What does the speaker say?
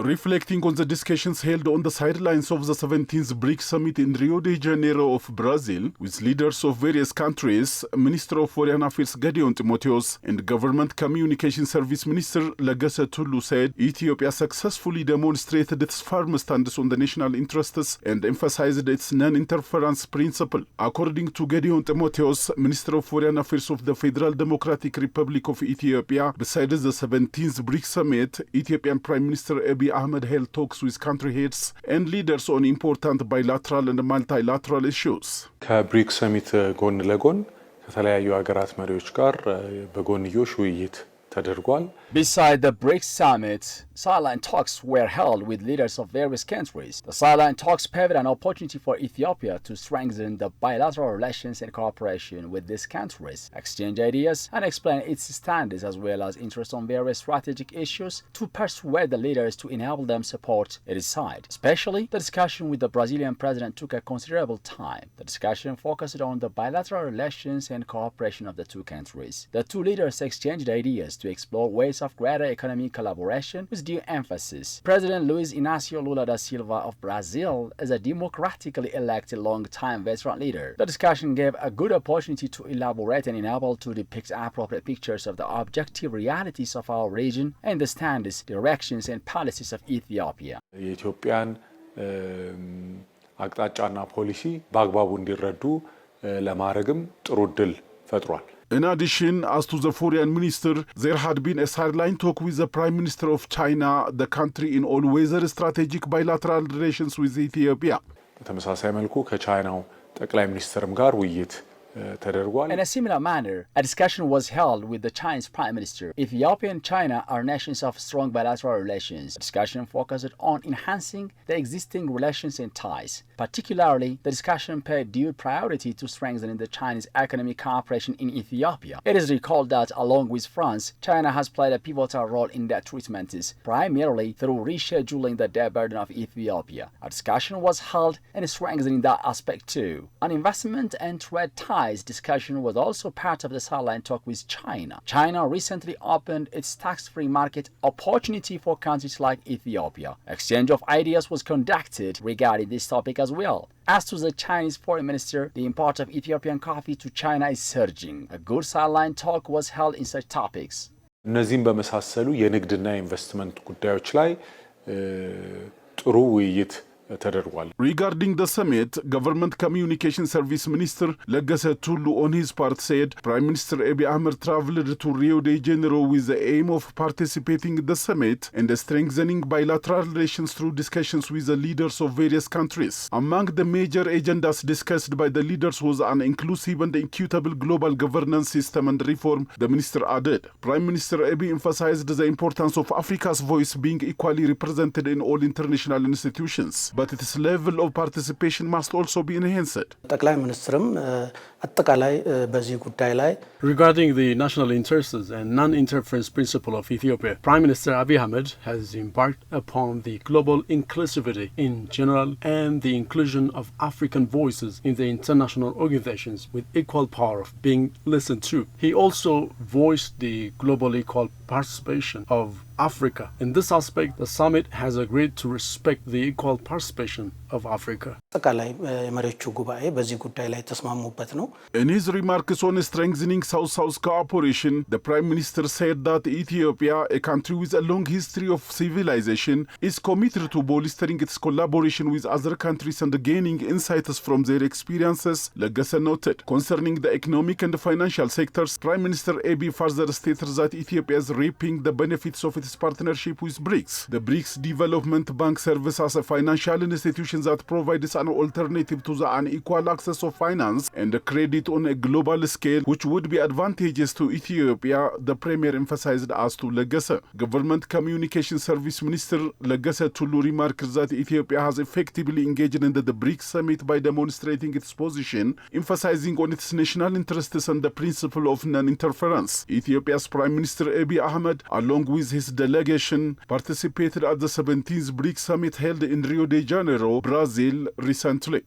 Reflecting on the discussions held on the sidelines of the 17th Brics Summit in Rio de Janeiro of Brazil, with leaders of various countries, Minister of Foreign Affairs GedionTimothewos and Government Communication Service Minister Legesse Tulu said Ethiopia successfully demonstrated its firm stance on the national interests and emphasized its non-interference principle. According to GedionTimothewos, Minister of Foreign Affairs of the Federal Democratic Republic of Ethiopia, besides the 17th Brics Summit, Ethiopian Prime Minister Abiy Ahmed held talks with country heads and leaders on important bilateral and multilateral issues. ከብሪክስ ሰሚት ጎን ለጎን ከተለያዩ ሀገራት መሪዎች ጋር በጎንዮሽ ውይይት ተደርጓል። Beside the BRICS Summit, sideline talks were held with leaders of various countries. The sideline talks paved an opportunity for Ethiopia to strengthen the bilateral relations and cooperation with these countries, exchange ideas, and explain its standards as well as interest on various strategic issues to persuade the leaders to enable them support its side. Especially, the discussion with the Brazilian president took a considerable time. The discussion focused on the bilateral relations and cooperation of the two countries. The two leaders exchanged ideas to explore ways of greater economic collaboration with due emphasis. President Luiz Inácio Lula da Silva of Brazil is a democratically elected long-time veteran leader. The discussion gave a good opportunity to elaborate and enable to depict appropriate pictures of the objective realities of our region and the standards, directions and policies of Ethiopia. የኢትዮጵያን አቅጣጫና ፖሊሲ በአግባቡ እንዲረዱ ለማድረግም ጥሩ ዕድል ፈጥሯል። In addition, as to the foreign minister, there had been a sideline talk with the Prime Minister of China, the country in all-weather strategic bilateral relations with Ethiopia. በተመሳሳይ መልኩ ከቻይናው ጠቅላይ ሚኒስትርም ጋር ውይይት ተደርጓል። In a similar manner, a discussion was held with the Chinese Prime Minister. Ethiopia and China are nations of strong bilateral relations. The discussion focused on enhancing the existing relations and ties. Particularly, the discussion paid due priority to strengthening the Chinese economic cooperation in Ethiopia. It is recalled that, along with France, China has played a pivotal role in that treatment, primarily through rescheduling the debt burden of Ethiopia. A discussion was held in strengthening that aspect too. On investment and trade ties, discussion was also part of the sideline talk with China. China recently opened its tax-free market opportunity for countries like Ethiopia. Exchange of ideas was conducted regarding this topic as well. As to the Chinese foreign minister, the import of Ethiopian coffee to China is surging. A good sideline talk was held in such topics. እነዚህም በመሳሰሉ የንግድና ኢንቨስትመንት ጉዳዮች ላይ ጥሩ ውይይት ተደርጓል። Regarding the summit, Government Communication Service Minister Legesse Tulu on his part said Prime Minister Abiy Ahmed traveled to Rio de Janeiro with the aim of participating in the summit and strengthening bilateral relations through discussions with the leaders of various countries. Among the major agendas discussed by the leaders was an inclusive and equitable global governance system and reform, the minister added. Prime Minister Abiy emphasized the importance of Africa's voice being equally represented in all international institutions. But its level of participation must also be enhanced. Regarding the national interests and non-interference principle of Ethiopia, Prime Minister Abiy Ahmed has embarked upon the global inclusivity in general and the inclusion of African voices in the international organizations with equal power of being listened to. He also voiced the global equal participation of Africa. In this aspect, the summit has agreed to respect the equal participation of Africa. In his remarks on strengthening South-South cooperation, the Prime Minister said that Ethiopia, a country with a long history of civilization, is committed to bolstering its collaboration with other countries and gaining insights from their experiences, Legesse noted. Concerning the economic and financial sectors, Prime Minister Abiy further stated that Ethiopia is reaping the benefits of its partnership with BRICS. The BRICS Development Bank serves as a financial institution that provides an alternative to the unequal access of finance and credit on a global scale, which would be advantageous to Ethiopia, the Premier emphasized as to Legesse. Government Communication Service Minister Legesse Tulu remarked that Ethiopia has effectively engaged in the BRICS Summit by demonstrating its position, emphasizing on its national interests and the principle of non-interference. Ethiopia's Prime Minister Abiy Ahmed, along with his delegation, participated at the 17th Brics Summit held in Rio de Janeiro, Brazil, recently.